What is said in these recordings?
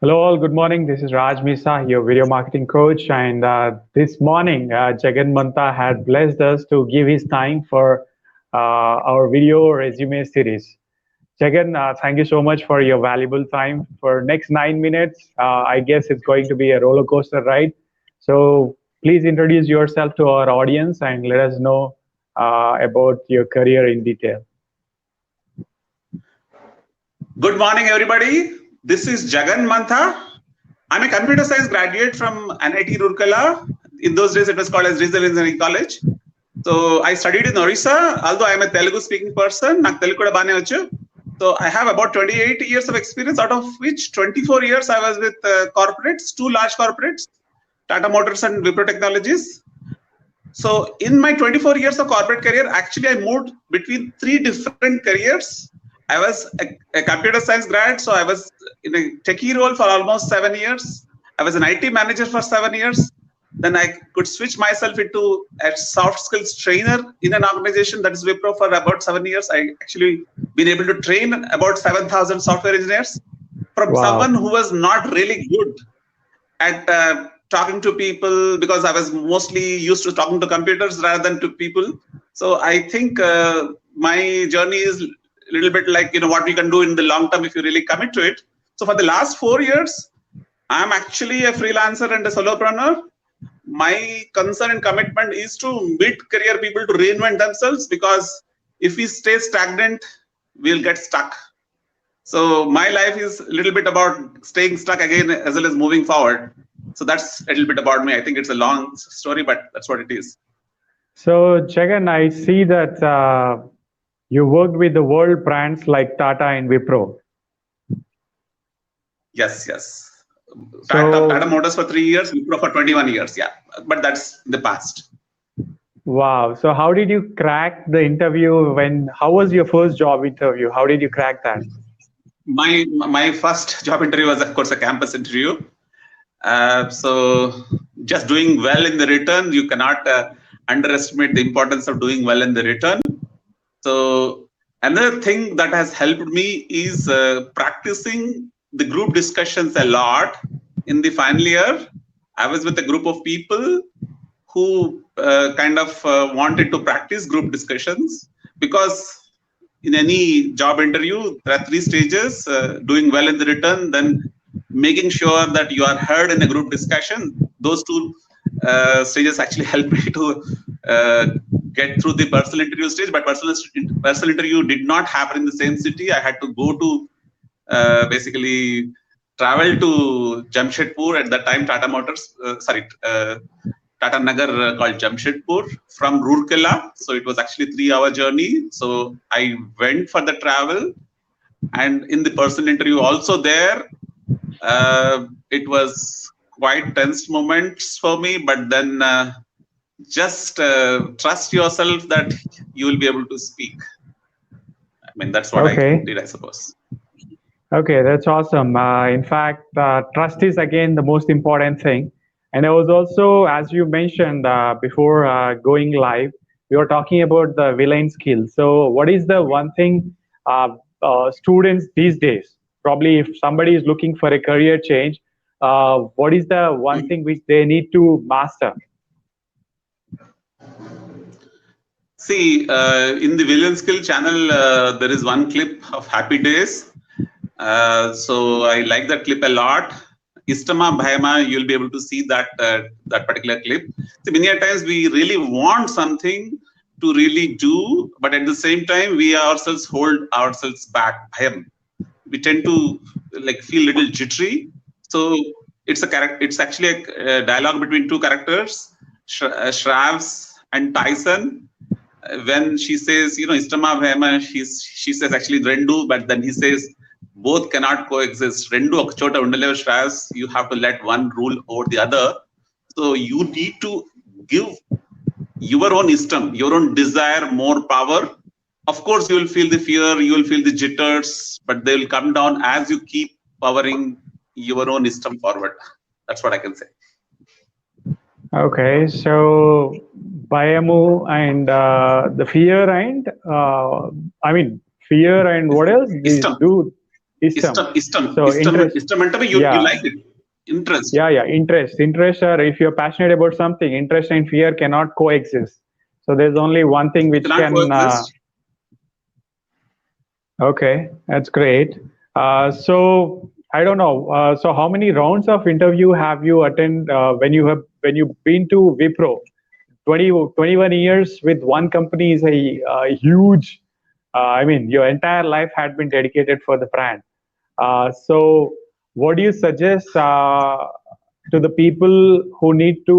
Hello, all. Good morning. This is Raj Misa, your video marketing coach. And this morning, Jagan Mantha had blessed us to give his time for our video resume series. Jagan, thank you so much for your valuable time. For next 9 minutes, I guess it's going to be a roller coaster ride. So please introduce yourself to our audience and let us know about your career in detail. Good morning, everybody. This is Jagan Mantha. I'm a computer science graduate from NIT Roorkela. In those days, it was called as Regional Engineering College. So I studied in Orissa, although I'm a Telugu speaking person. నాకు తెలుగు కూడా బాగానే వచ్చు. So I have about 28 years of experience, out of which 24 years I was with corporates, two large corporates, Tata Motors and Wipro Technologies. So in my 24 years of corporate career, actually I moved between three different careers. I was a computer science grad, so I was in a techie role for almost 7 years. I was an IT manager for 7 years. Then I could switch myself into a soft skills trainer in an organization that is Wipro for about 7 years. I actually been able to train about 7,000 software engineers from someone who was not really good at talking to people, because I was mostly used to talking to computers rather than to people. So I think my journey is a little bit like, what we can do in the long term if you really commit to it. So for the last 4 years, I'm actually a freelancer and a solopreneur. My concern and commitment is to mid-career people to reinvent themselves, because if we stay stagnant, we'll get stuck. So my life is a little bit about staying stuck again as well as moving forward. So that's a little bit about me. I think it's a long story, but that's what it is. So, Jagan, I see that you worked with the world brands like Tata and Wipro. Yes. Tata Motors for 3 years, Wipro for 21 years. Yeah, but that's the past. Wow. So how did you crack the interview? How was your first job interview? How did you crack that? My first job interview was, of course, a campus interview. So just doing well in the return, you cannot underestimate the importance of doing well in the return. So another thing that has helped me is practicing the group discussions a lot. In the final year, I was with a group of people who wanted to practice group discussions, because in any job interview, there are 3 stages: doing well in the return, then making sure that you are heard in a group discussion. Those 2 stages actually helped me to get through the personal interview stage. But personal interview did not happen in the same city. I had to go to basically travel to Jamshedpur. At that time, Tata Motors, Tata Nagar called Jamshedpur from Roorkela. So it was actually 3-hour journey. So I went for the travel, and in the personal interview also there, it was quite tense moments for me. But then just trust yourself that you will be able to speak. I mean, that's what I did, I suppose. Okay, that's awesome. In fact, trust is again the most important thing. And I was also, as you mentioned before going live, we were talking about the villain skill. So what is the one thing students these days, probably if somebody is looking for a career change, what is the one thing which they need to master? See, in the Villain Skill channel, there is one clip of Happy Days. So I like that clip a lot. Istama Bhayama, you'll be able to see that that particular clip. So many times we really want something to really do, but at the same time we ourselves hold ourselves back. Bhayam. We tend to feel a little jittery. So it's actually a dialogue between 2 characters, Shravs and Tyson. When she says, Istama Bhayama, she says actually Rendu, but then he says both cannot coexist. Rendu Akchota Undalev Shravs, you have to let one rule over the other. So you need to give your own istam, your own desire more power. Of course, you will feel the fear, you will feel the jitters, but they will come down as you keep powering your own istam forward. That's what I can say. Okay, so Bayamu and the fear and fear and what else? Istam. Istam. So interest. Istam అంటే you Yeah. like it. Interest. Yeah. Interest, or if you're passionate about something, interest and fear cannot coexist. So there's only one thing It which cannot can. coexist. Okay, that's great. So I don't know. So how many rounds of interview have you attend when you've been to Wipro? 21 years with one company is a huge. I mean, your entire life had been dedicated for the brand. So what do you suggest to the people who need to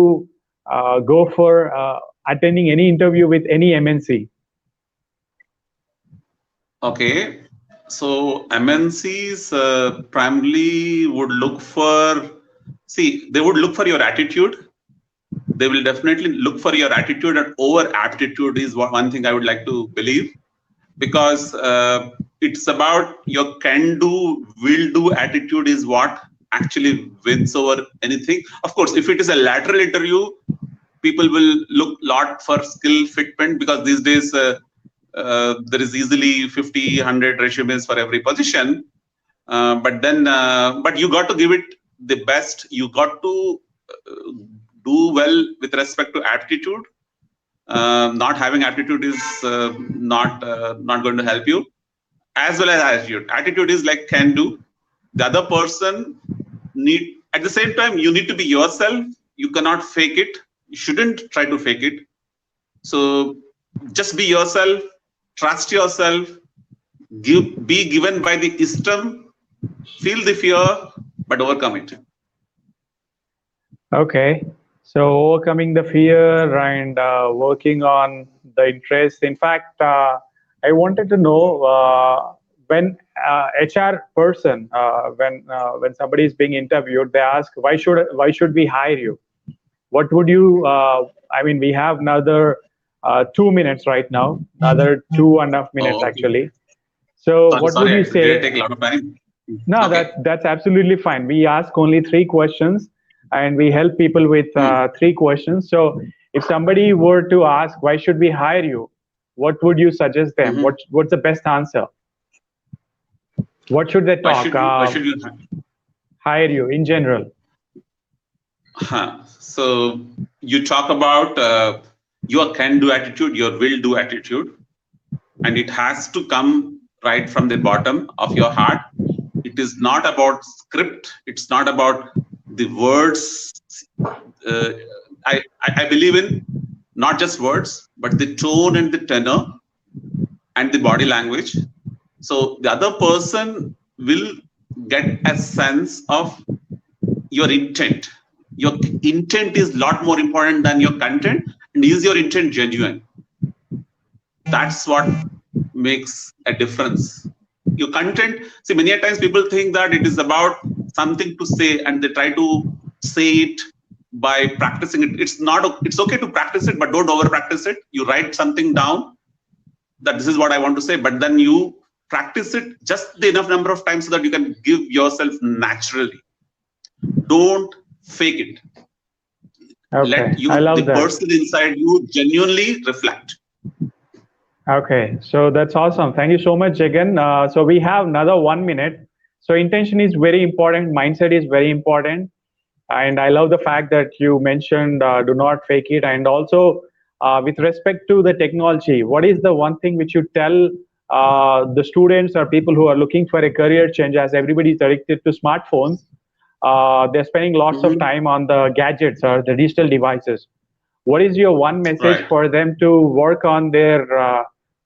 go for attending any interview with any MNC? Okay. So MNCs primarily would look for, see, they would look for your attitude. They will definitely look for your attitude, and over aptitude is one thing I would like to believe, because it's about your can do, will do attitude is what actually wins over anything. Of course, if it is a lateral interview, people will look lot for skill fitment, because these days there is easily 50, 100 resumes for every position. But you got to give it the best. You got to do well with respect to aptitude. Not having aptitude is not going to help you. As well as attitude. Attitude is like can do. The other person need, at the same time, you need to be yourself. You cannot fake it. You shouldn't try to fake it. So just be yourself. Trust yourself. Be given by the istam. Feel the fear, but overcome it. Okay. So overcoming the fear and working on the interest. In fact, I wanted to know when HR person, when somebody is being interviewed, they ask why should we hire you? What would you? I mean, we have another 2 minutes right now, another 2.5 minutes Oh, okay. actually. So what would you Sorry. Did I say? take a lot of time? No, Okay. that's absolutely fine. We ask only three questions, and we help people with three questions. So, if somebody were to ask, "Why should we hire you?" What would you suggest them? Mm-hmm. What's the best answer? What should they Why talk? should you? Why should you? Hire you in general. So you talk about your can-do attitude, your will-do attitude, and it has to come right from the bottom of your heart. It is not about script. It's not about the words. Uh, I believe in not just words, but the tone and the tenor and the body language. So the other person will get a sense of your intent. Your intent is a lot more important than your content. And is your intent genuine? That's what makes a difference. Your content, see, many times people think that it is about something to say and they try to say it by practicing it. It's not, it's okay to practice it, but don't over practice it. You write something down that this is what I want to say, but then you practice it just the enough number of times so that you can give yourself naturally. Don't fake it. Okay, Let I you, love the that. person inside you, genuinely reflect. Okay, so that's awesome. Thank you so much, Jagan. So we have another 1 minute. So intention is very important. Mindset is very important. And I love the fact that you mentioned do not fake it. And also, with respect to the technology, what is the one thing which you tell the students or people who are looking for a career change, as everybody is addicted to smartphones? They're spending lots of Mm-hmm. time on the gadgets or the digital devices. What is your one message Right. for them to work on their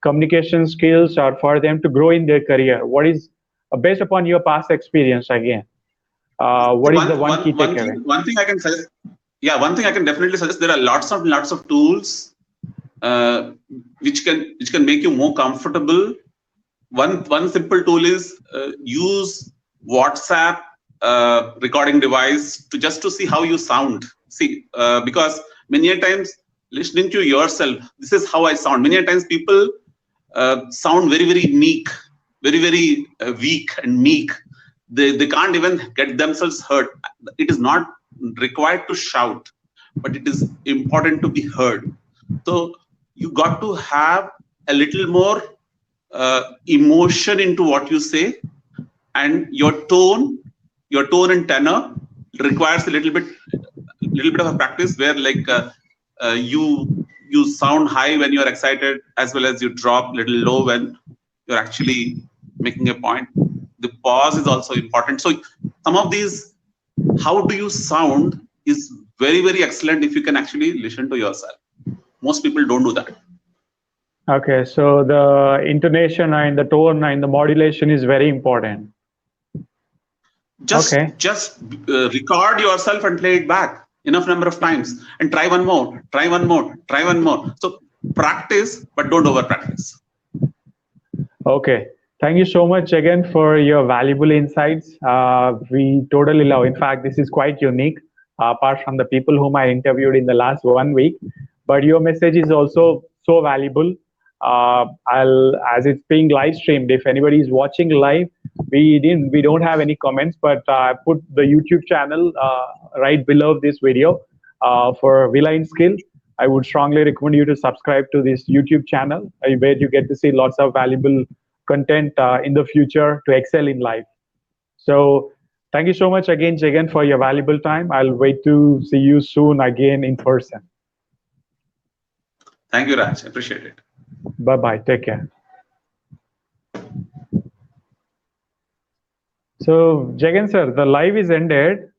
communication skills or for them to grow in their career? What is based upon your past experience again? See, What is the one key takeaway? one thing I can suggest. Yeah, one thing I can definitely suggest. There are lots of tools uh, which can make you more comfortable. One simple tool is use WhatsApp recording device to just to see how you sound. See, because many a times listening to yourself, this is how I sound. Many a times people sound very meek, very weak and meek. They can't even get themselves heard. It is not required to shout, but it is important to be heard. So you got to have a little more emotion into what you say. and your tone and tenor requires a little bit of a practice where like you sound high when you're excited, as well as you drop little low when you're actually making a point. The pause is also important. So some of these, how do you sound, is very, very excellent if you can actually listen to yourself. Most people don't do that. Okay, so the intonation and the tone and the modulation is very important. just Okay. just record yourself and play it back enough number of times, and try one more, try one more. So practice, but don't over practice. Okay. Thank you so much again for your valuable insights. We totally love. In fact, this is quite unique, apart from the people whom I interviewed in the last 1 week. But your message is also so valuable. As it's being live streamed, if anybody is watching live, we don't have any comments, but I put the YouTube channel right below this video for Villain Skill. I would strongly recommend you to subscribe to this YouTube channel where you get to see lots of valuable content in the future to excel in life. So thank you so much again, Jagan, for your valuable time. I'll wait to see you soon again in person. Thank you, Raj. Appreciate it. Bye-bye. Take care. So, Jagan sir, the live is ended.